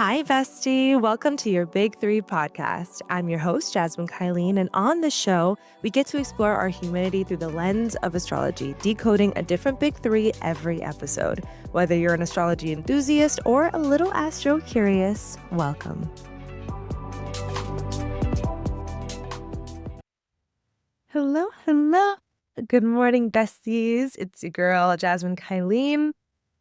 Hi, bestie. Welcome to your Big 3 podcast. I'm your host, Jasmine Kylene, and on the show, we get to explore our humanity through the lens of astrology, decoding a different Big 3 every episode. Whether you're an astrology enthusiast or a little astro curious, welcome. Hello. Good morning, besties. It's your girl, Jasmine Kylene.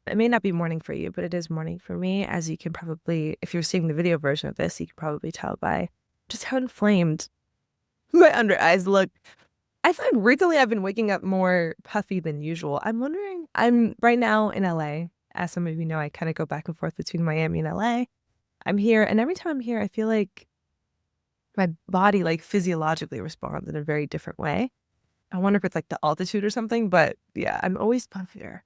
It may not be morning for you, but it is morning for me. As you can probably, if you're seeing the video version of this, you can probably tell by just how inflamed my under eyes look. I find recently I've been waking up more puffy than usual. I'm right now in LA. As some of you know, I kind of go back and forth between Miami and LA. I'm here, and every time I'm here, I feel like my body physiologically responds in a very different way. I wonder if it's the altitude or something, but yeah, I'm always puffier.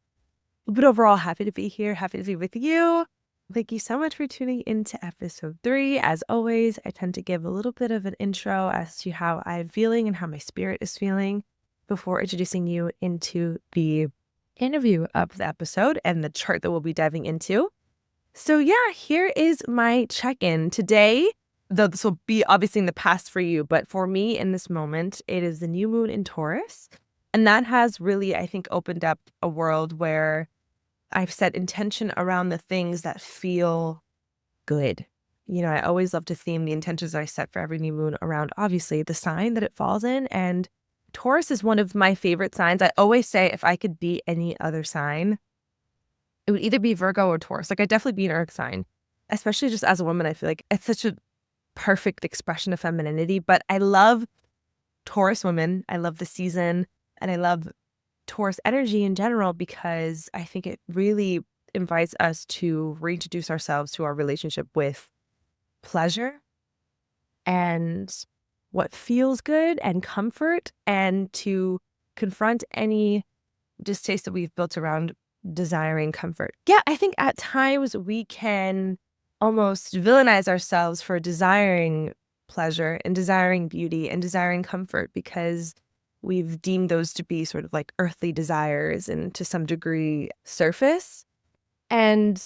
But overall, happy to be here, happy to be with you. Thank you so much for tuning into episode 3. As always, I tend to give a little bit of an intro as to how I'm feeling and how my spirit is feeling before introducing you into the interview of the episode and the chart that we'll be diving into. So yeah, here is my check-in today, though this will be obviously in the past for you, but for me in this moment, it is the new moon in Taurus. And that has really, I think, opened up a world where I've set intention around the things that feel good. I always love to theme the intentions that I set for every new moon around, obviously, the sign that it falls in. And Taurus is one of my favorite signs. I always say if I could be any other sign, it would either be Virgo or Taurus. I'd definitely be an earth sign, especially just as a woman. I feel like it's such a perfect expression of femininity. But I love Taurus women. I love the season, and I love Taurus energy in general because I think it really invites us to reintroduce ourselves to our relationship with pleasure and what feels good and comfort, and to confront any distaste that we've built around desiring comfort. Yeah, I think at times we can almost villainize ourselves for desiring pleasure and desiring beauty and desiring comfort because we've deemed those to be sort of earthly desires and to some degree surface. And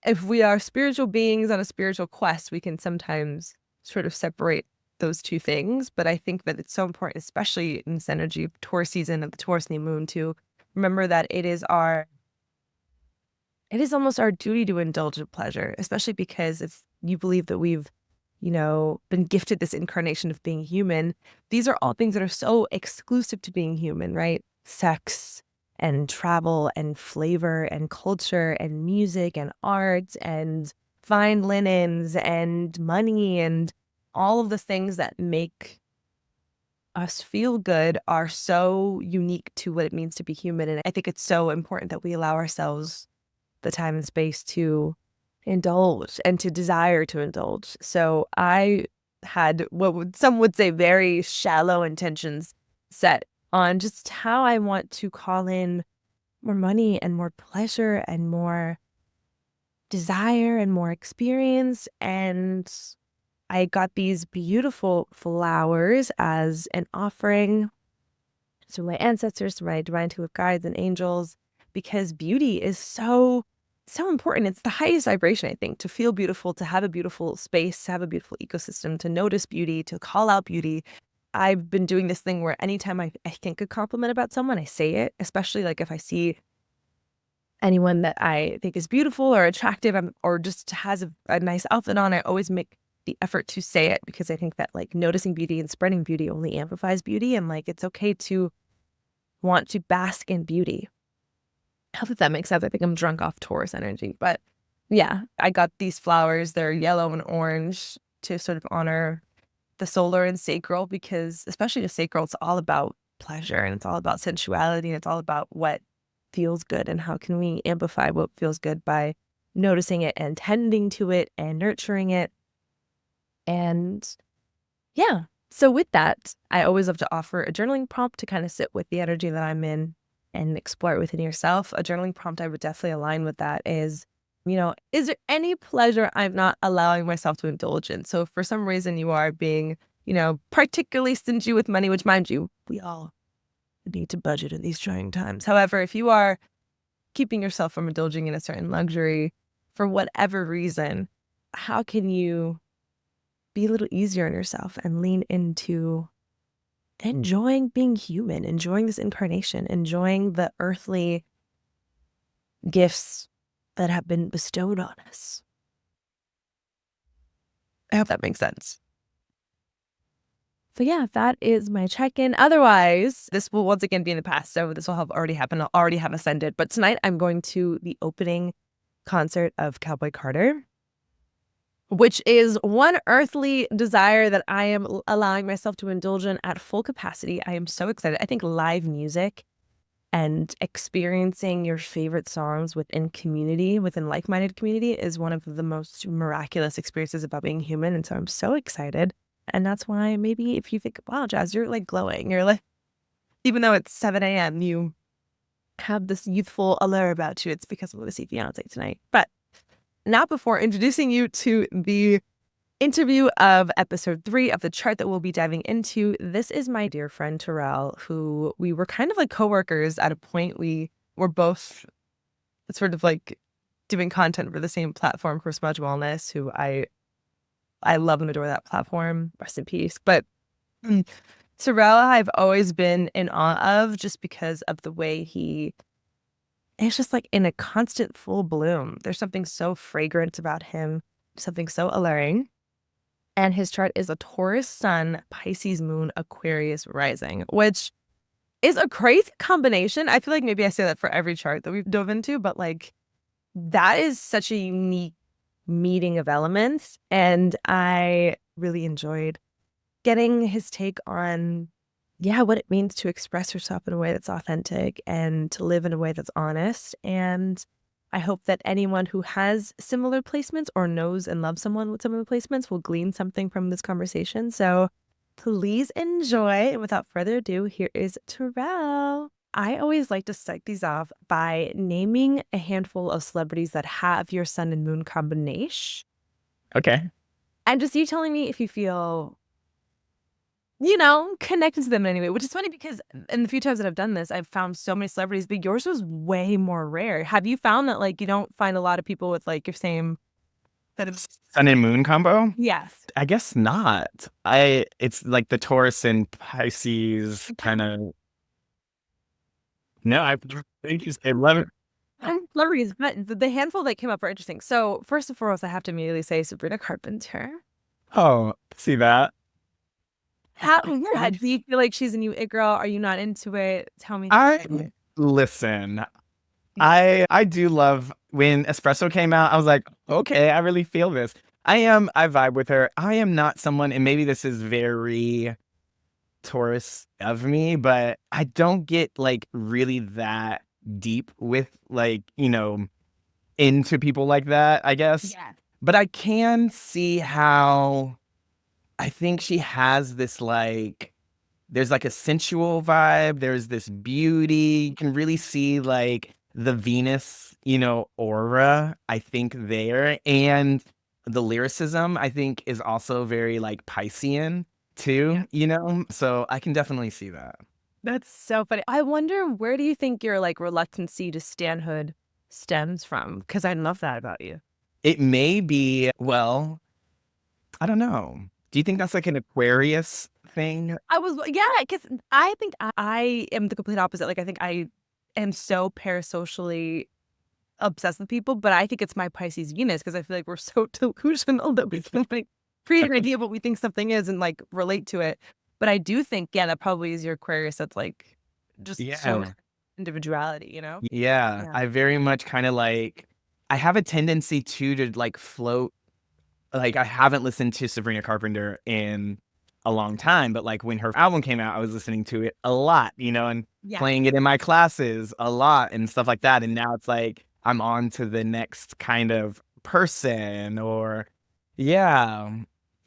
if we are spiritual beings on a spiritual quest, we can sometimes sort of separate those two things. But I think that it's so important, especially in this energy of Taurus season, of the Taurus new moon, to remember that it is almost our duty to indulge in pleasure, especially because if you believe that we've been gifted this incarnation of being human, these are all things that are so exclusive to being human, right? Sex and travel and flavor and culture and music and art and fine linens and money and all of the things that make us feel good are so unique to what it means to be human. And I think it's so important that we allow ourselves the time and space to indulge and to desire to indulge. So I had some would say very shallow intentions set on just how I want to call in more money and more pleasure and more desire and more experience. And I got these beautiful flowers as an offering to my ancestors, to my divine team of guides and angels, because beauty is so important. It's the highest vibration, I think, to feel beautiful, to have a beautiful space, to have a beautiful ecosystem, to notice beauty, to call out beauty. I've been doing this thing where anytime I think a compliment about someone, I say it, especially if I see anyone that I think is beautiful or attractive or just has a nice outfit on, I always make the effort to say it because I think that noticing beauty and spreading beauty only amplifies beauty, and it's okay to want to bask in beauty. I hope that makes sense. I think I'm drunk off Taurus energy. But yeah, I got these flowers. They're yellow and orange to sort of honor the solar and sacral, because especially the sacral, it's all about pleasure and it's all about sensuality and it's all about what feels good and how can we amplify what feels good by noticing it and tending to it and nurturing it. And yeah, so with that, I always love to offer a journaling prompt to kind of sit with the energy that I'm in and explore it within yourself. A journaling prompt I would definitely align with that is, is there any pleasure I'm not allowing myself to indulge in? So if for some reason you are being, particularly stingy with money, which mind you, we all need to budget in these trying times. However, if you are keeping yourself from indulging in a certain luxury for whatever reason, how can you be a little easier on yourself and lean into enjoying being human, enjoying this incarnation, enjoying the earthly gifts that have been bestowed on us. I hope that makes sense. So yeah, that is my check-in. Otherwise, this will once again be in the past, so this will have already happened. I'll already have ascended. But tonight I'm going to the opening concert of Cowboy Carter, which is one earthly desire that I am allowing myself to indulge in at full capacity. I am so excited. I think live music and experiencing your favorite songs within community, within like-minded community, is one of the most miraculous experiences about being human. And so I'm so excited. And that's why maybe if you think, wow, Jazz, you're like glowing. You're like, even though it's 7 a.m., you have this youthful allure about you. It's because I'm going to see Fiancé tonight. But now, before introducing you to the interview of episode 3 of the chart that we'll be diving into, this is my dear friend Terrell, who we were kind of like coworkers at a point. We were both sort of like doing content for the same platform for Smudge Wellness, who I love and adore that platform. Rest in peace. But Terrell, I've always been in awe of, just because of the way it's just like in a constant full bloom. There's something so fragrant about him, something so alluring. And his chart is a Taurus Sun, Pisces Moon, Aquarius Rising, which is a crazy combination. I feel like maybe I say that for every chart that we've dove into, but like that is such a unique meeting of elements. And I really enjoyed getting his take on, what it means to express yourself in a way that's authentic and to live in a way that's honest. And I hope that anyone who has similar placements or knows and loves someone with similar placements will glean something from this conversation. So please enjoy. And without further ado, here is Terrell. I always like to start these off by naming a handful of celebrities that have your sun and moon combination. Okay. And just you telling me if you feel, connected to them in any way, which is funny because in the few times that I've done this, I've found so many celebrities, but yours was way more rare. Have you found that like you don't find a lot of people with like your same That is sun and moon combo? Yes. I guess not. It's like the Taurus and Pisces kind of. No, I think you said 11. Celebrities, but the handful that came up are interesting. So first and foremost, I have to immediately say Sabrina Carpenter. Oh, see that? How do you feel like she's a new it girl? Are you not into it? Tell me. Listen. I do love when Espresso came out. I was like, okay, I really feel this. I vibe with her. I am not someone, and maybe this is very Taurus of me, but I don't get like really that deep with like, into people like that, I guess. Yeah. But I can see how I think she has this like, there's like a sensual vibe. There's this beauty. You can really see like the Venus, aura, I think there. And the lyricism, I think, is also very like Piscean too, So I can definitely see that. That's so funny. I wonder, where do you think your like reluctancy to stanhood stems from? Because I love that about you. It may be, well, I don't know. Do you think that's like an Aquarius thing? Because I think I am the complete opposite. Like, I think I am so parasocially obsessed with people, but I think it's my Pisces Venus, because I feel like we're so delusional that we can like create an idea of what we think something is and like relate to it. But I do think, that probably is your Aquarius that's like just so much individuality, Yeah. I very much kind of like, I have a tendency to like float. Like, I haven't listened to Sabrina Carpenter in a long time, but like when her album came out, I was listening to it a lot, and playing it in my classes a lot and stuff like that. And now it's like I'm on to the next kind of person, or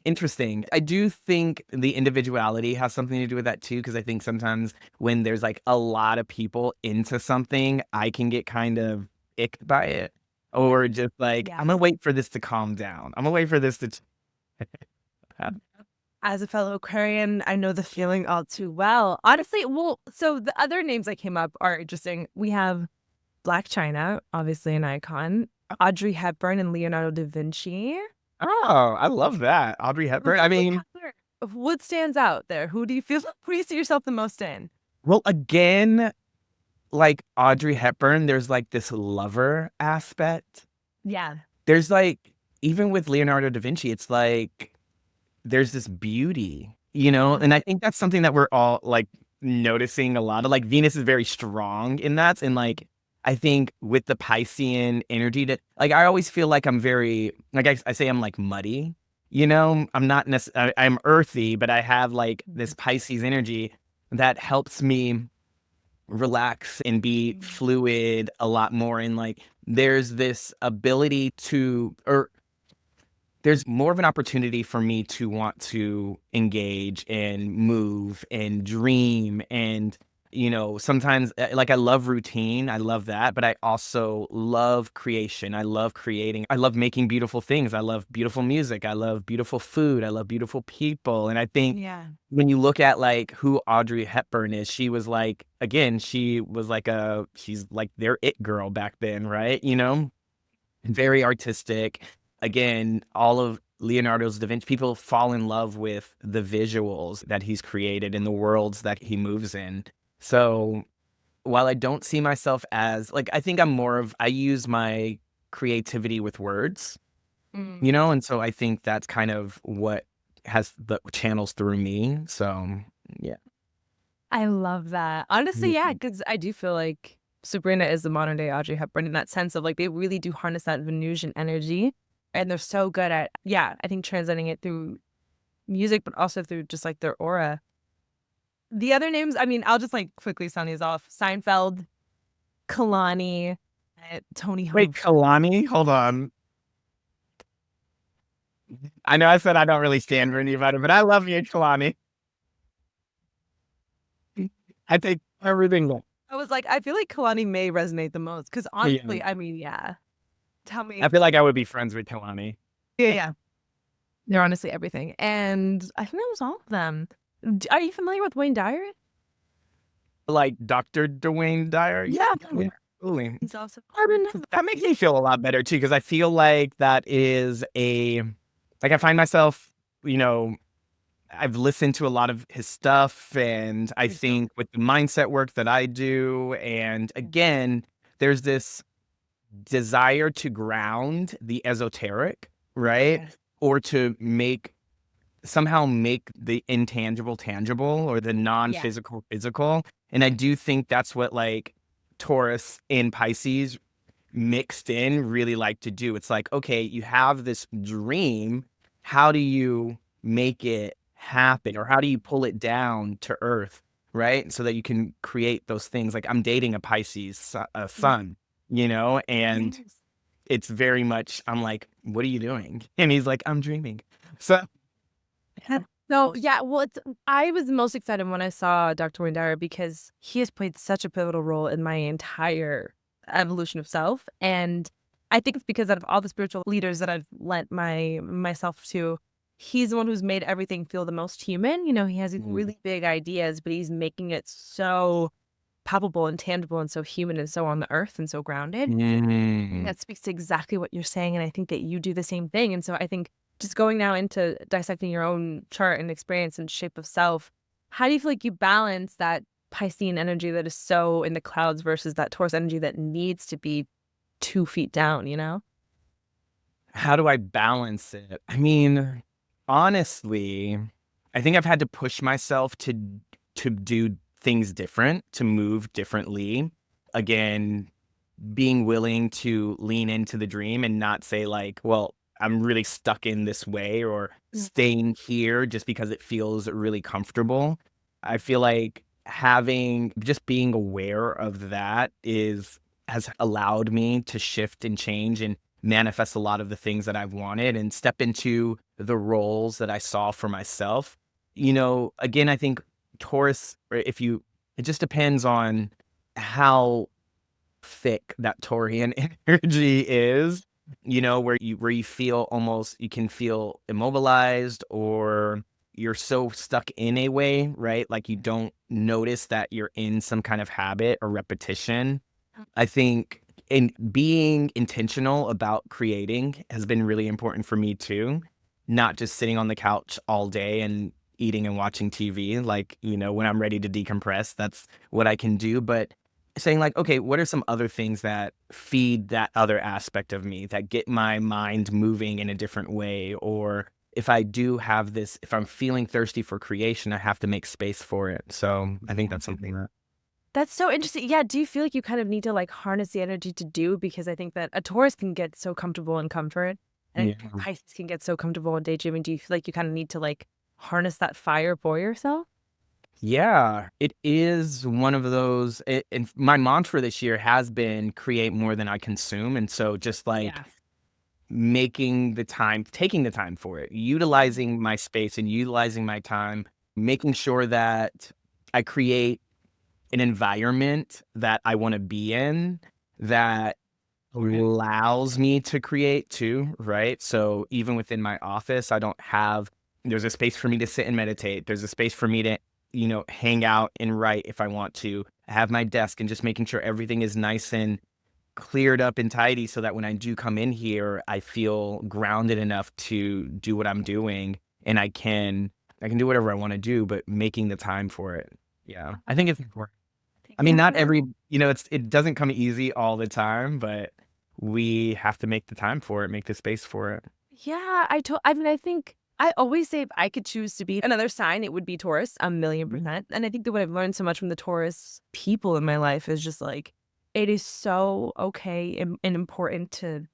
interesting. I do think the individuality has something to do with that too, because I think sometimes when there's like a lot of people into something, I can get kind of icked by it. Or just like, I'm gonna wait for this to calm down. I'm gonna wait for this to. As a fellow Aquarian, I know the feeling all too well. Honestly, so the other names that came up are interesting. We have Black China, obviously an icon, Audrey Hepburn and Leonardo da Vinci. Oh, I love that. Audrey Hepburn. I mean, What stands out there? Who do you feel? Who do you see yourself the most in? well, again, like Audrey Hepburn, there's like this lover aspect. Yeah. There's like, even with Leonardo da Vinci, it's like there's this beauty, and I think that's something that we're all like noticing a lot of. Like Venus is very strong in that. And like, I think with the Piscean energy that like, I always feel like I'm very, like I say I'm like muddy, I'm not necessarily, I'm earthy, but I have like this Pisces energy that helps me relax and be fluid a lot more. And like, there's this ability to, or there's more of an opportunity for me to want to engage and move and dream. And, sometimes like I love routine. I love that. But I also love creation. I love creating. I love making beautiful things. I love beautiful music. I love beautiful food. I love beautiful people. And I think Yeah. when you look at like who Audrey Hepburn is, she was like, again, she's like their it girl back then, right? Very artistic. Again, all of Leonardo's da Vinci, people fall in love with the visuals that he's created and the worlds that he moves in. So while I don't see myself as like, I think I use my creativity with words, and so I think that's kind of what has the channels through me. So yeah. I love that. Honestly, yeah, because I do feel like Sabrina is the modern day Audrey Hepburn in that sense of like they really do harness that Venusian energy, and they're so good at, yeah, I think translating it through music, but also through just like their aura. The other names, I mean, I'll just like quickly sound these off: Seinfeld, Kalani, Tony Wait, Hoops. Kalani? Hold on. I know I said I don't really stand for anybody, but I love you, Kalani. I take everything. I was like, I feel like Kalani may resonate the most because Yeah. honestly, I mean, yeah. Tell I me. feel like I would be friends with Kalani. Yeah, yeah. They're honestly everything. And I think that was all of them. Are you familiar with Wayne Dyer? Like Dr. Dwayne Dyer. Yeah. Yeah. Absolutely. He's also carbon. That makes me feel a lot better too, because I feel like like I find myself, I've listened to a lot of his stuff, and I think with the mindset work that I do, and again, there's this desire to ground the esoteric, right? Or to somehow make the intangible tangible, or the non-physical physical. And I do think that's what like Taurus and Pisces mixed in really like to do. It's like, okay, you have this dream. How do you make it happen? Or how do you pull it down to earth, right? So that you can create those things. Like I'm dating a Pisces sun, and it's very much, I'm like, what are you doing? And he's like, I'm dreaming. So No, yeah, well, I was most excited when I saw Dr. Wayne Dyer because he has played such a pivotal role in my entire evolution of self. And I think it's because out of all the spiritual leaders that I've lent myself to, he's the one who's made everything feel the most human. He has these really big ideas, but he's making it so palpable and tangible and so human and so on the earth and so grounded. That speaks to exactly what you're saying. And I think that you do the same thing. And so I think just going now into dissecting your own chart and experience and shape of self, how do you feel like you balance that Piscean energy that is so in the clouds versus that Taurus energy that needs to be 2 feet down? how do I balance it? I mean, honestly, I think I've had to push myself to do things different, to move differently. Again, being willing to lean into the dream and not say like, well, I'm really stuck in this way, or staying here just because it feels really comfortable. I feel like just being aware of that has allowed me to shift and change and manifest a lot of the things that I've wanted and step into the roles that I saw for myself. Again, I think Taurus, it just depends on how thick that Taurian energy is, where you feel almost, you can feel immobilized, or you're so stuck in a way, right? Like you don't notice that you're in some kind of habit or repetition. I think And being intentional about creating has been really important for me too. Not just sitting on the couch all day and eating and watching TV. Like, when I'm ready to decompress, that's what I can do. But saying like, okay, what are some other things that feed that other aspect of me that get my mind moving in a different way? Or if I do have this, if I'm feeling thirsty for creation, I have to make space for it. So I think that's something that. That's so interesting. Yeah. Do you feel like you kind of need to like harness the energy to do? Because I think that a Taurus can get so comfortable in comfort, and Yeah. Pisces can get so comfortable in daydreaming. Do you feel like you kind of need to like harness that fire for yourself? Yeah, it is one of those. And my mantra this year has been create more than I consume. And so just like Yes. making the time, taking the time for it, utilizing my space and utilizing my time, making sure that I create an environment that I want to be in that allows me to create too, right? So even within my office, there's a space for me to sit and meditate. There's a space for me to, hang out and write if I want to. I have my desk and just making sure everything is nice and cleared up and tidy so that when I do come in here, I feel grounded enough to do what I'm doing and I can do whatever I want to do, but making the time for it. Yeah. I think it's important. I mean, not every, it doesn't come easy all the time, but we have to make the time for it, make the space for it. Yeah, I mean, I think I always say if I could choose to be another sign, it would be Taurus, a million Mhm. percent. And I think that what I've learned so much from the Taurus people in my life is just like it is so okay and important to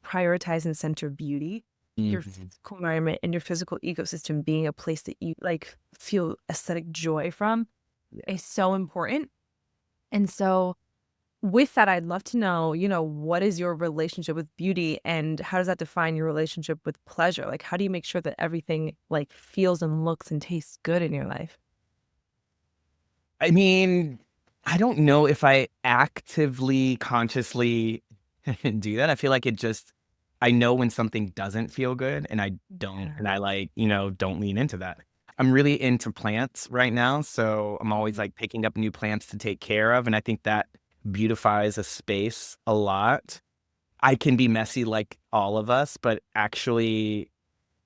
prioritize and center beauty, your Mhm. physical environment and your physical ecosystem being a place that you like feel aesthetic joy from Yeah. is so important. And so with that, I'd love to know, what is your relationship with beauty and how does that define your relationship with pleasure? Like, how do you make sure that everything like feels and looks and tastes good in your life? I mean, I don't know if I actively, consciously do that. I feel like I know when something doesn't feel good and I don't, Yeah. and I like, don't lean into that. I'm really into plants right now. So I'm always Mhm. like picking up new plants to take care of. And I think that beautifies a space a lot. I can be messy like all of us, but actually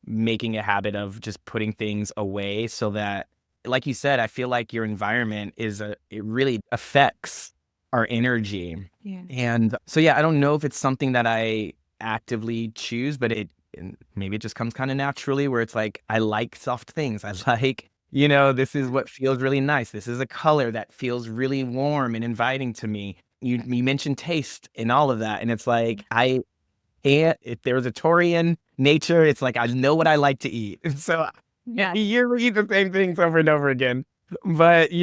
making a habit of just putting things away so that, like you said, I feel like your environment it really affects our energy. Yeah. And so, yeah, I don't know if it's something that I actively choose, but and maybe it just comes kind of naturally where it's like, I like soft things. I like, this is what feels really nice. This is a color that feels really warm and inviting to me. You mentioned taste and all of that. And it's like, if there's a Taurian nature, it's like I know what I like to eat. So Yes. you eat the same things over and over again. But Do I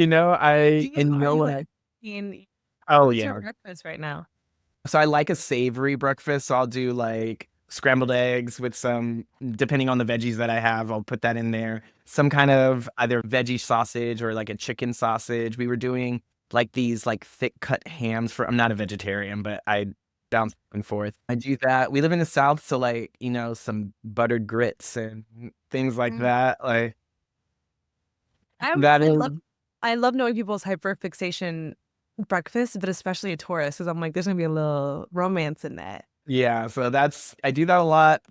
you and are know you what like I oh what's your yeah. breakfast right now? So I like a savory breakfast. So I'll do like scrambled eggs with some, depending on the veggies that I have, I'll put that in there. Some kind of either veggie sausage or like a chicken sausage. We were doing like these like thick cut hams I'm not a vegetarian, but I bounce back and forth. I do that. We live in the South, so like, some buttered grits and things like Mm. that. Like I that I is love I love knowing people's hyperfixation breakfast, but especially a Taurus, because I'm like, there's gonna be a little romance in that. yeah, so I do that a lot.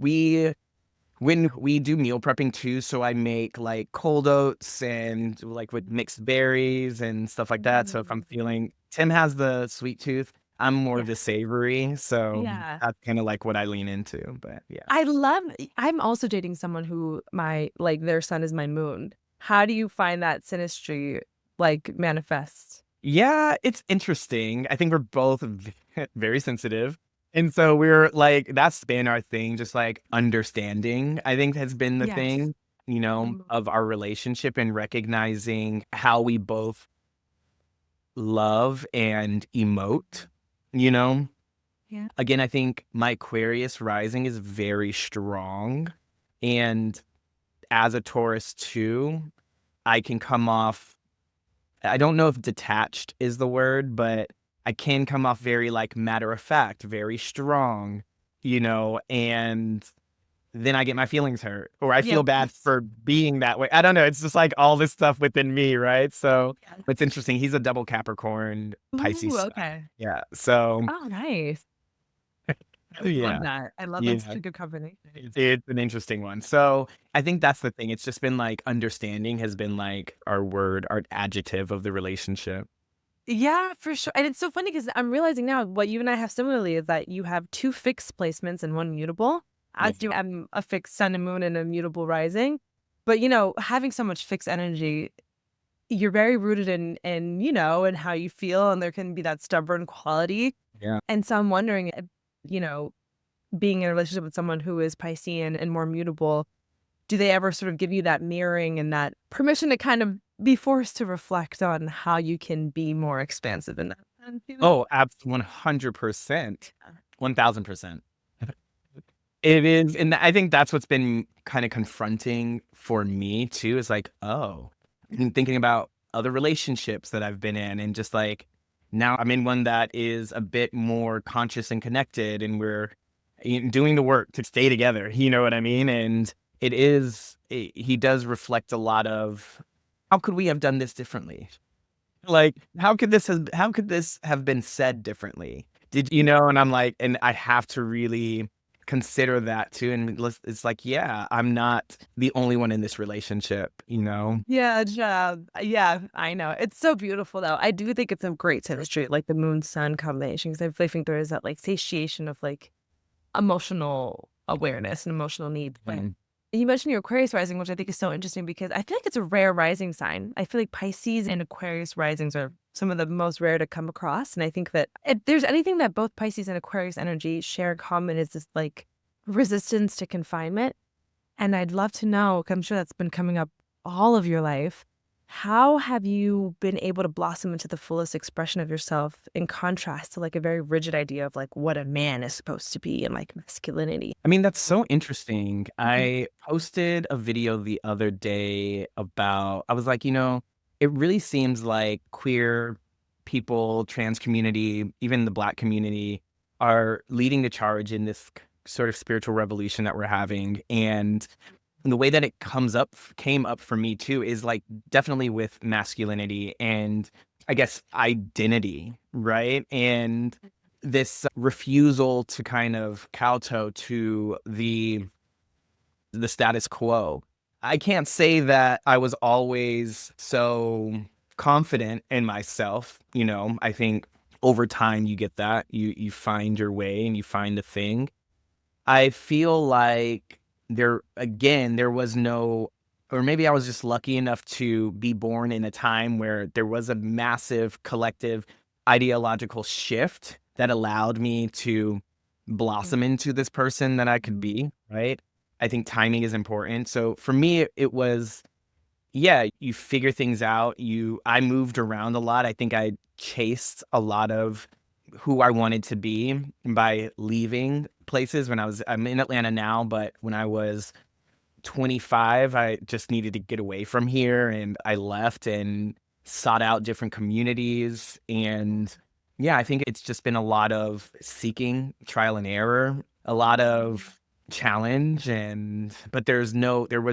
When we do meal prepping too, so I make like cold oats and like with mixed berries and stuff like that. So if I'm Mm. feeling, Tim has the sweet tooth, I'm more of Yeah. the savory. So Yeah. that's kind of like what I lean into. But yeah. I'm also dating someone who like their sun is my moon. How do you find that synastry like manifests? Yeah, it's interesting. I think we're both very sensitive. And so we're like, that's been our thing, just like understanding, I think has been the Yes. thing, Mhm. of our relationship and recognizing how we both love and emote, you know? Yeah. Again, I think my Aquarius rising is very strong. And as a Taurus too, I can come off, I don't know if detached is the word, but I can come off very like matter of fact, very strong, and then I get my feelings hurt, or I Yeah. feel bad for being that way. I don't know. It's just like all this stuff within me, right? So it's interesting. He's a double Capricorn Pisces Ooh, sun. okay. Yeah. So Oh, nice. I love yeah. that. I love that. Such Yeah. a good combination. It's an interesting one. So I think that's the thing. It's just been like understanding has been like our word, our adjective of the relationship. Yeah, for sure. And it's so funny because I'm realizing now what you and I have similarly is that you have two fixed placements and one mutable, Yeah. as do I'm a fixed sun and moon and a mutable rising. But you know, having so much fixed energy, you're very rooted in, you know, and how you feel, and there can be that stubborn quality. Yeah. And so I'm wondering, you know, being in a relationship with someone who is Piscean and more mutable, do they ever sort of give you that mirroring and that permission to kind of be forced to reflect on how you can be more expansive in that sense, you know? Oh, absolutely, 100%. 1000%. It is, and I think that's what's been kind of confronting for me too, is like, oh, and thinking about other relationships that I've been in, and just like now I'm in one that is a bit more conscious and connected, and we're doing the work to stay together. You know what I mean? And he does reflect a lot of how could we have done this differently? Like, how could this have been said differently? Did you know? And I'm like, and I have to really consider that too. And it's like, yeah, I'm not the only one in this relationship, you know? Yeah, yeah, I know. It's so beautiful though. I do think it's a great synastry, like the moon sun combination, because I really think there is that like satiation of like emotional awareness and emotional need. But Mhm. you mentioned your Aquarius rising, which I think is so interesting because I feel like it's a rare rising sign. I feel like Pisces and Aquarius risings are some of the most rare to come across. And I think that if there's anything that both Pisces and Aquarius energy share in common is this like resistance to confinement. And I'd love to know, 'cause I'm sure that's been coming up all of your life. How have you been able to blossom into the fullest expression of yourself in contrast to like a very rigid idea of like what a man is supposed to be and like masculinity? I mean, that's so interesting. Mhm. I posted a video the other day about, I was like, it really seems like queer people, trans community, even the Black community are leading the charge in this sort of spiritual revolution that we're having. And the way that it came up for me too is like definitely with masculinity and I guess identity, right? And this refusal to kind of kowtow to the status quo. I can't say that I was always so confident in myself, I think over time you get that. You find your way and you find a thing. I feel like there was no, or maybe I was just lucky enough to be born in a time where there was a massive collective ideological shift that allowed me to blossom into this person that I could be, right? I think timing is important. So for me, it was, yeah, you figure things out. I moved around a lot. I think I chased a lot of who I wanted to be by leaving places I'm in Atlanta now, but when I was 25, I just needed to get away from here and I left and sought out different communities. And yeah, I think it's just been a lot of seeking, trial and error, a lot of challenge. But there was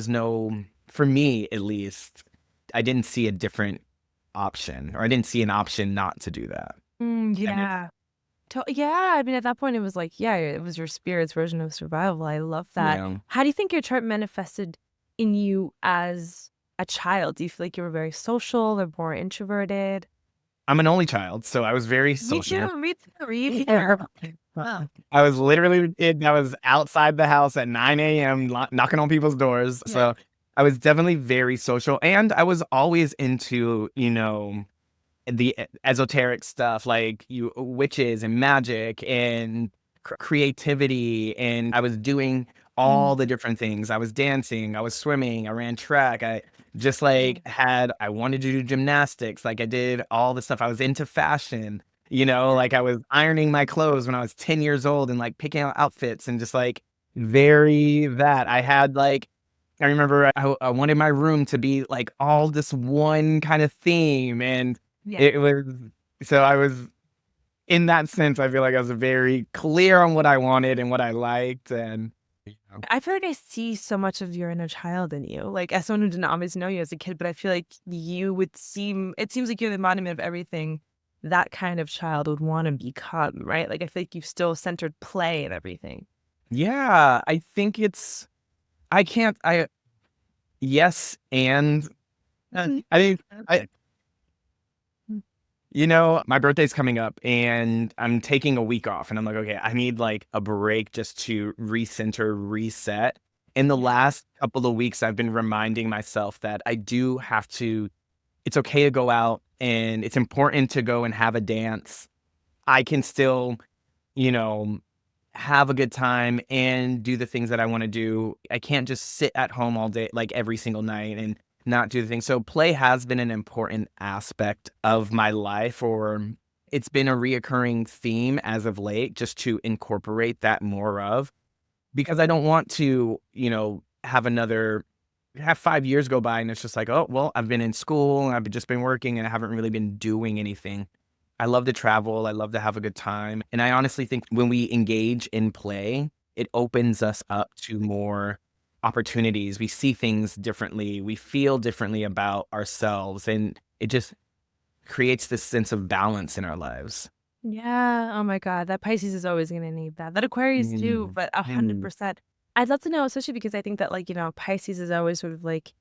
no, for me at least, I didn't see a different option, or I didn't see an option not to do that. That makes Yeah. Yeah, I mean, at that point, it was like, yeah, it was your spirit's version of survival. I love that. Yeah. How do you think your chart manifested in you as a child? Do you feel like you were very social or more introverted? I'm an only child, so I was very Me social. too. Me too. Me too. Wow. I was literally I was outside the house at 9 a.m. Knocking on people's doors. Yeah. So I was definitely very social, and I was always into, the esoteric stuff, like you witches and magic and creativity. And I was doing Mm, all the different things. I was dancing, I was swimming, I ran track. I just mm, I wanted to do gymnastics. Like I did all the stuff. I was into fashion, yeah. like I was ironing my clothes when I was 10 years old and like picking out outfits and just like very that. I had like, I remember I wanted my room to be like all this one kind of theme. And Yeah. it was, so I was, in that sense, I feel like I was very clear on what I wanted and what I liked. And Yeah. I feel like I see so much of your inner child in you. Like, as someone who didn't always know you as a kid, but I feel like you would seem it seems like you're the embodiment of everything that kind of child would wanna become, right? Like, I feel like you've still centered play and everything. Yeah, I think it's I can't I yes, and I mean, I Mm. my birthday's coming up and I'm taking a week off and I'm like, okay, I need like a break just to recenter, reset. In the Yeah. last couple of weeks, I've been reminding myself that I do have to, it's okay to go out and it's important to go and have a dance. I can still, you know, have a good time and do the things that I want to do. I can't just sit at home all day, like every single night and not do the things. So play has been an important aspect of my life, or it's been a reoccurring theme as of late, just to incorporate that more of, because I don't want to, have 5 years go by and it's just like, oh, well, I've been in school and I've just been working and I haven't really been doing anything. I love to travel. I love to have a good time. And I honestly think when we engage in play, it opens us up to more opportunities. We see things differently. We feel differently about ourselves. And it just creates this sense of balance in our lives. Yeah. Oh my God. That Pisces is always going to need that. That Aquarius too, Mm, but mm, 100%. I'd love to know, especially because I think that, like, Pisces is always sort of like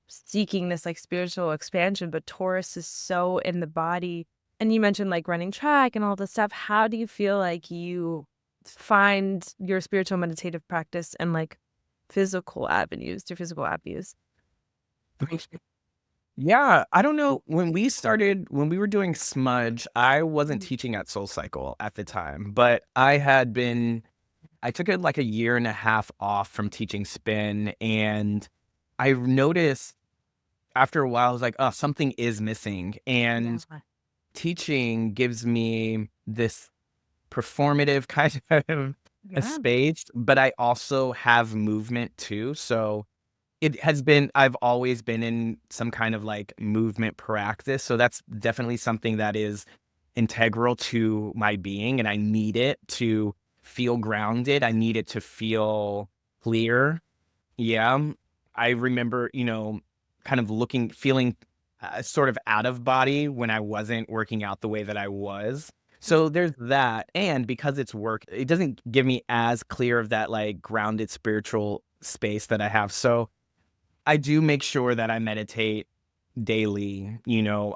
seeking this like spiritual expansion, but Taurus is so in the body. And you mentioned like running track and all this stuff. How do you feel like you find your spiritual meditative practice and like physical avenues to physical avenues? Yeah, I don't know. When we were doing Smudge, I wasn't Mhm. teaching at Soul Cycle at the time, but I took it like a year and a half off from teaching spin. And I noticed after a while, I was like, oh, something is missing. Yeah. And teaching gives me this performative kind of a Yeah. space, but I also have movement too. So I've always been in some kind of like movement practice. So that's definitely something that is integral to my being. And I need it to feel grounded. I need it to feel clear. Yeah. I remember, kind of feeling sort of out of body when I wasn't working out the way that I was. So there's that. And because it's work, it doesn't give me as clear of that like grounded spiritual space that I have. So I do make sure that I meditate daily.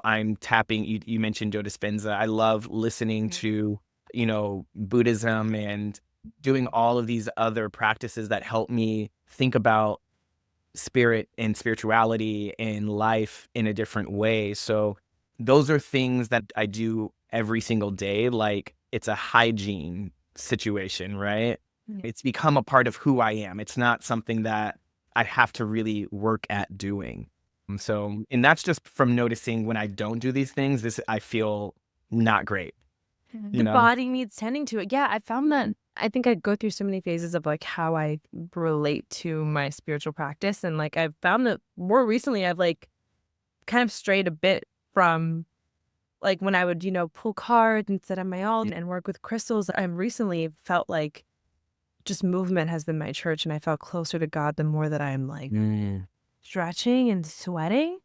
I'm tapping, you mentioned Joe Dispenza. I love listening Mhm. to, Buddhism and doing all of these other practices that help me think about spirit and spirituality and life in a different way. So those are things that I do every single day. Like it's a hygiene situation, right? Yeah. It's become a part of who I am. It's not something that I have to really work at doing. And that's just from noticing when I don't do these things, I feel not great, you The know? body needs tending to it. Yeah, I found that I think I go through so many phases of like how I relate to my spiritual practice. And like I've found that more recently I've like kind of strayed a bit from like when I would, pull cards and sit on my altar and work with crystals. I've recently felt like just movement has been my church and I felt closer to God the more that I'm like Mm, stretching and sweating.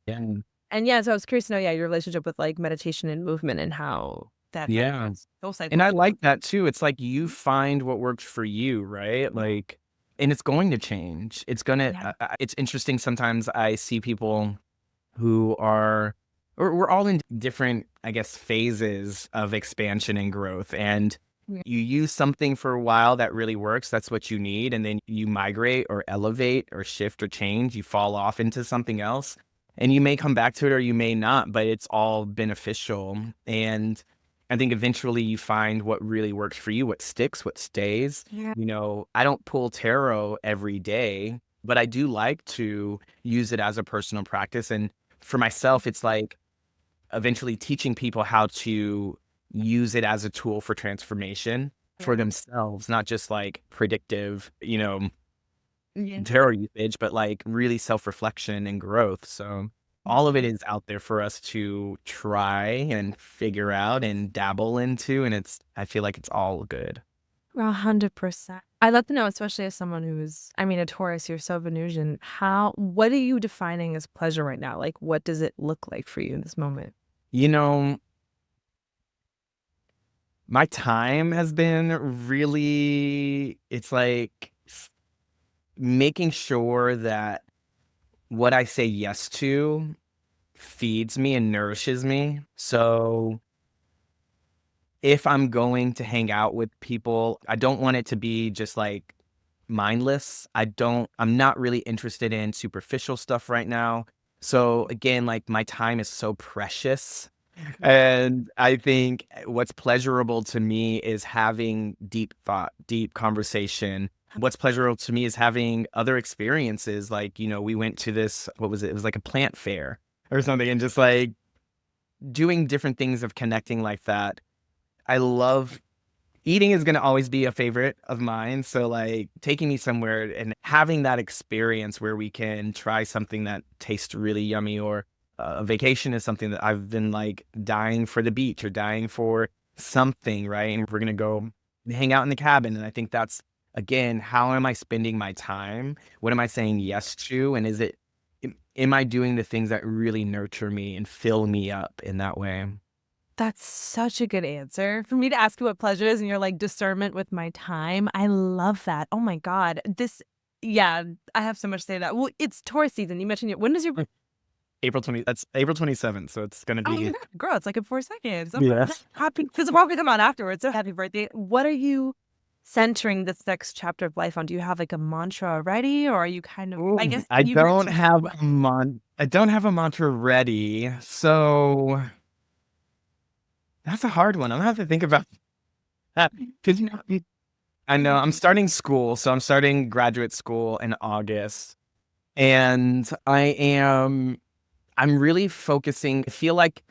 yeah. And yeah, so I was curious to know, yeah, your relationship with like meditation and movement and how that Yeah. benefits soul And cycle. I like that too. It's like you find what works for you, right? Yeah. Like, and it's going to change. Yeah. It's interesting. Sometimes I see people who are, or we're all in different, I guess, phases of expansion and growth. And Yeah. you use something for a while that really works. That's what you need. And then you migrate or elevate or shift or change. You fall off into something else. And you may come back to it or you may not, but it's all beneficial. And I think eventually you find what really works for you, what sticks, what stays. Yeah. I don't pull tarot every day, but I do like to use it as a personal practice. And for myself, it's like eventually teaching people how to use it as a tool for transformation for Yeah. themselves, not just like predictive, Yeah. tarot usage, but like really self-reflection and growth. So all of it is out there for us to try and figure out and dabble into. And I feel like it's all good. 100%. I'd love to know, especially as someone who's, I mean, a Taurus, you're so Venusian. What are you defining as pleasure right now? Like, what does it look like for you in this moment? You know, my time has been really, it's like making sure that what I say yes to feeds me and nourishes me. So if I'm going to hang out with people, I don't want it to be just like mindless. I'm not really interested in superficial stuff right now. So again, like my time is so precious. And I think what's pleasurable to me is having deep thought, deep conversation. What's pleasurable to me is having other experiences. Like, we went to this, what was it? It was like a plant fair or something, and just like doing different things of connecting like that. I love eating is going to always be a favorite of mine. So like taking me somewhere and having that experience where we can try something that tastes really yummy, or a vacation is something that I've been like dying for, the beach or dying for something, right? And we're going to go hang out in the cabin. And I think that's, again, how am I spending my time? What am I saying yes to? And am I doing the things that really nurture me and fill me up in that way? That's such a good answer. For me to ask you what pleasure is and you're like discernment with my time. I love that. Oh my God. Yeah, I have so much to say to that. Well, it's Taurus season. You mentioned when does your That's April 27th. So it's going to Oh, be, girl, it's like in 4 seconds. yes. Happy because the world will come out afterwards. So happy birthday. What are you centering this next chapter of life on? Do you have like a mantra already, or are you kind of I guess I you don't have I don't have a mantra ready. So that's a hard one. I'm gonna have to think about that. Because I know I'm starting school, so I'm starting graduate school in August. And I'm really focusing. I feel like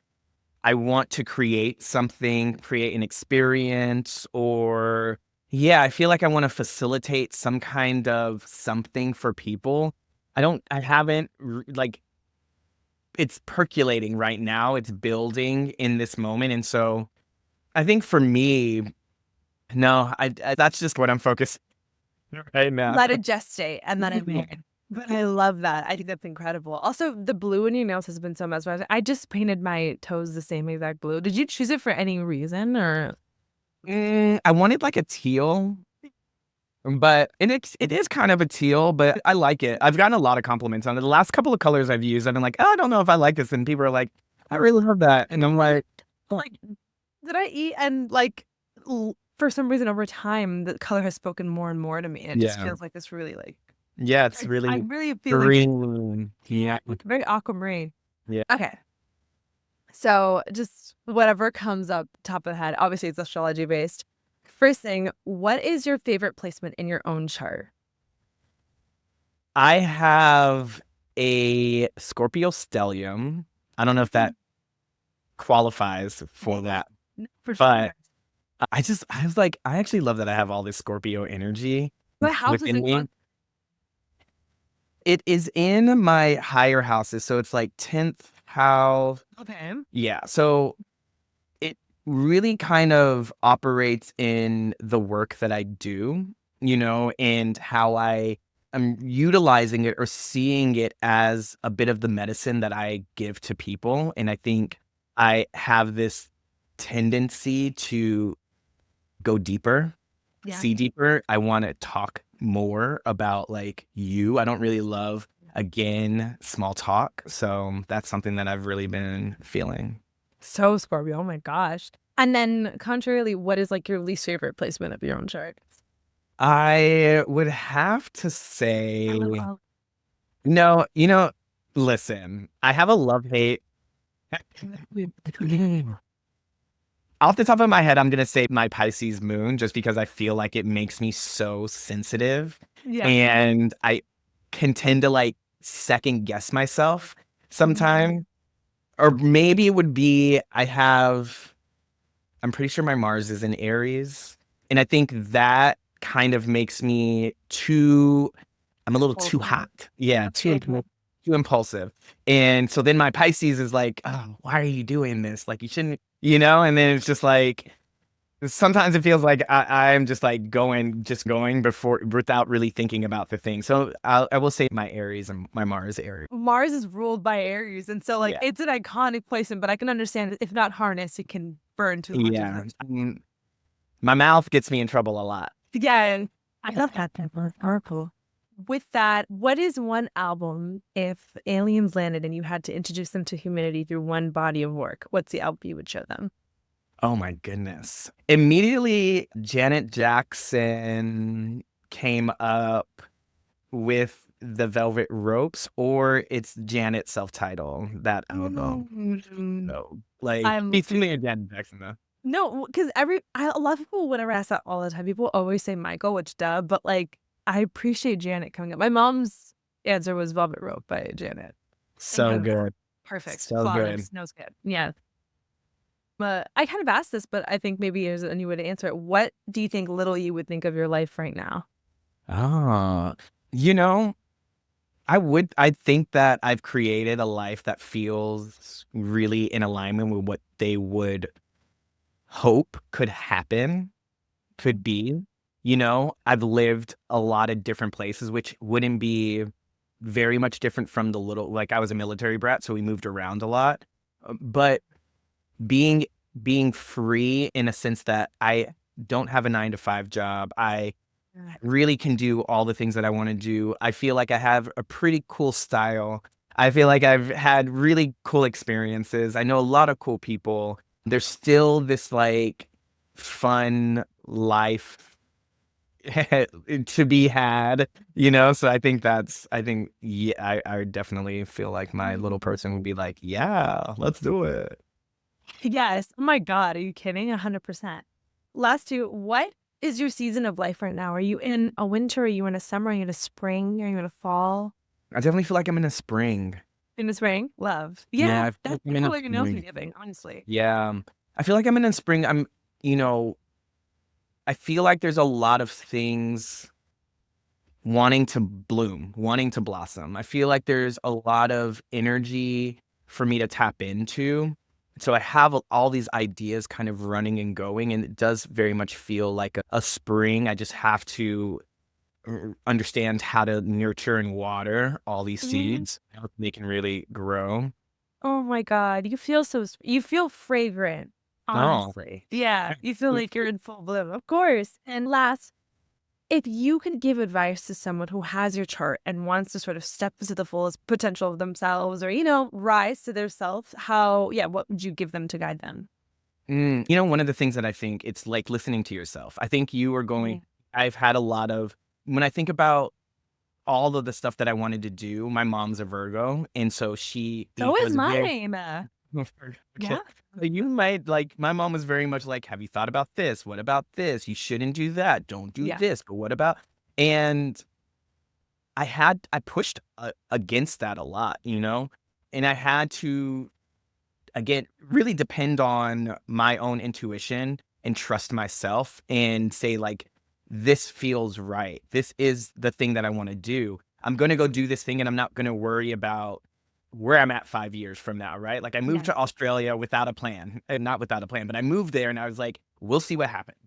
I want to create something, create an experience, or yeah, I feel like I want to facilitate some kind of something for people. I haven't like, it's percolating right now. It's building in this moment. And so I think for me, no, that's just what I'm focused right now. let it gestate and then it made. But I love that. I think that's incredible. Also, the blue in your nails has been so mesmerizing. I just painted my toes the same exact blue. Did you choose it for any reason or? I wanted like a teal, but and it is kind of a teal, but I like it. I've gotten a lot of compliments on it. The last couple of colors I've used, I've been like, oh, I don't know if I like this, and people are like, I really love that, and I'm Like, did I eat and like for some reason over time the color has spoken more and more to me. And it just yeah, feels like this really like yeah, it's I really really feel like green. Yeah, very aquamarine. yeah. Okay. So just whatever comes up top of the head. Obviously it's astrology based. First thing, what is your favorite placement in your own chart? I have a Scorpio stellium. I don't know if that qualifies for that, For but sure. I was like, I actually love that I have all this Scorpio energy What house is within it me. on? It is in my higher houses, so it's like 10th house. Okay. Yeah, so it really kind of operates in the work that I do, and how I am utilizing it or seeing it as a bit of the medicine that I give to people. And I think I have this tendency to go deeper, Yeah. see deeper. I want to talk more about like you. I don't really love, again, small talk. So that's something that I've really been feeling. So Scorpio. Oh my gosh. And then contrarily, what is like your least favorite placement of your own chart? I would have to say, LOL. no, listen, I have a love hate. Off the top of my head, I'm going to say my Pisces moon, just because I feel like it makes me so sensitive. Yeah. And I can tend to like second guess myself sometimes. Or maybe it would be I'm pretty sure my Mars is in Aries. And I think that kind of makes me I'm a little too hot. Yeah, too impulsive. And so then my Pisces is like, oh, why are you doing this? Like, you shouldn't, and then it's just like, sometimes it feels like I'm just like just going before without really thinking about the thing. So I will say my Aries and my Mars Aries. Mars is ruled by Aries, and so like Yeah. it's an iconic placement, but I can understand if not harnessed, it can burn too much of Yeah. it. I mean, my mouth gets me in trouble a lot. Yeah, and I love that type of oracle. With that, what is one album if aliens landed and you had to introduce them to humanity through one body of work? What's the album you would show them? Oh my goodness. Immediately, Janet Jackson came up with the Velvet Ropes, or it's Janet self-titled, that album. Mm, No, like I'm he's really a Janet Jackson though. no, because a lot of people whenever I ask that all the time, people always say Michael, which duh, but like I appreciate Janet coming up. My mom's answer was Velvet Rope by Janet. So Incredible. good. Perfect. So good. Flawless. Nose good. Yeah. But I kind of asked this, but I think maybe there's a new way to answer it. What do you think little you would think of your life right now? Ah, you know, I think that I've created a life that feels really in alignment with what they would hope could happen, could be. I've lived a lot of different places, which wouldn't be very much different from like I was a military brat, so we moved around a lot. But being being free in a sense that I don't have a 9 to 5 job. I really can do all the things that I want to do. I feel like I have a pretty cool style. I feel like I've had really cool experiences. I know a lot of cool people. There's still this like fun life to be had. So I think, yeah, I would definitely feel like my little person would be like, yeah, let's do it. Yes. Oh my God. Are you kidding? 100%. Last two, what is your season of life right now? Are you in a winter? Are you in a summer? Are you in a spring? Are you in a fall? I definitely feel like I'm in a spring. In the spring? Love. Yeah, Yeah. I feel That's like I'm in a all you know from spring. giving, honestly. Yeah, I feel like I'm in a spring. You know, I feel like there's a lot of things wanting to bloom, wanting to blossom. I feel like there's a lot of energy for me to tap into. So I have all these ideas kind of running and going, and it does very much feel like a spring. I just have to understand how to nurture and water all these Mhm. seeds. I hope they can really grow. Oh my God. You feel you feel fragrant, Oh. honestly. Yeah. You feel like you're in full bloom, of course. And last, if you could give advice to someone who has your chart and wants to sort of step into the fullest potential of themselves or, rise to their self, what would you give them to guide them? One of the things that I think it's like listening to yourself. I think Mhm. I've had a lot of, when I think about all of the stuff that I wanted to do, my mom's a Virgo. And so she So is was very, mine. okay. Yeah. You might like, my mom was very much like, have you thought about this? What about this? You shouldn't do that. Don't do Yeah. this. But what about, and I pushed against that a lot, and I had to again, really depend on my own intuition and trust myself and say, like, this feels right. This is the thing that I want to do. I'm going to go do this thing and I'm not going to worry about where I'm at 5 years from now, right? Like, I moved Yes. to Australia without a plan, and not without a plan, but I moved there and I was like, we'll see what happens.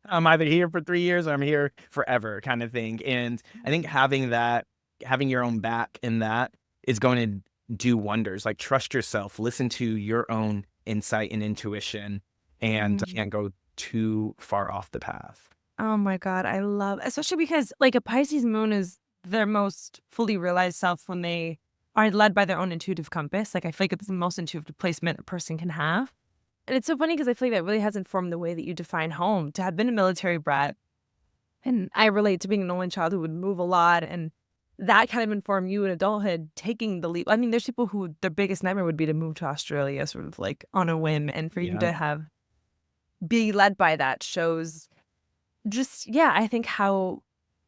I'm either here for 3 years or I'm here forever, kind of thing. And I think having your own back in that is going to do wonders. Like, trust yourself, listen to your own insight and intuition, and Mhm. can't go too far off the path. Oh my God. I love, especially because like a Pisces moon is their most fully realized self when they are led by their own intuitive compass. Like I feel like it's the most intuitive placement a person can have. And it's so funny because I feel like that really has informed the way that you define home. To have been a military brat, and I relate to being an only child who would move a lot, and that kind of informed you in adulthood, taking the leap. I mean, there's people who their biggest nightmare would be to move to Australia sort of like on a whim. And for you Yeah. to have be led by that shows just, yeah, I think how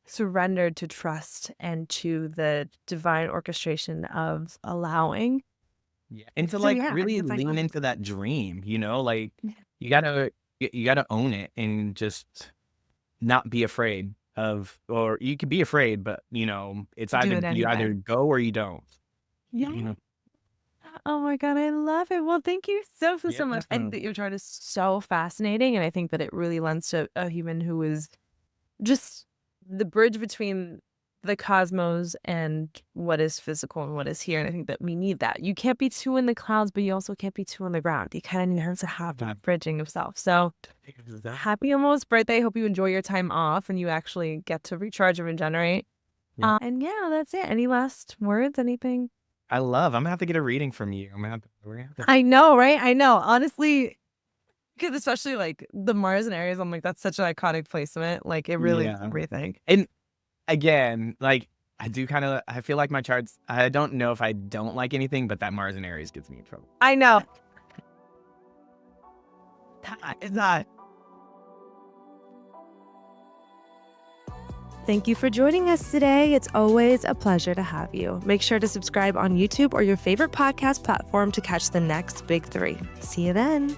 surrendered to trust and to the divine orchestration of allowing. Yeah. And to So like yeah, I really define lean home. into that dream, like you gotta own it and just not be afraid of, or you could be afraid, but it's To do either it you anyway. either go or you don't. Yeah. You know? Oh my God, I love it. Well, thank you so much. I think that your chart is so fascinating, and I think that it really lends to a human who is just the bridge between the cosmos and what is physical and what is here. And I think that we need that. You can't be too in the clouds, but you also can't be too on the ground. You kind of need to have that bridging of self. So happy almost birthday. Hope you enjoy your time off and you actually get to recharge and regenerate. Yeah. And yeah, that's it. Any last words? Anything? I'm gonna have to get a reading from you. We're gonna have to. I know, right? I know. Honestly, because especially like the Mars and Aries, I'm like, that's such an iconic placement. Like it really Yeah. everything. And again, like I feel like my charts, I don't know if I don't like anything, but that Mars and Aries gets me in trouble. I know. It's not. Thank you for joining us today. It's always a pleasure to have you. Make sure to subscribe on YouTube or your favorite podcast platform to catch the next big three. See you then.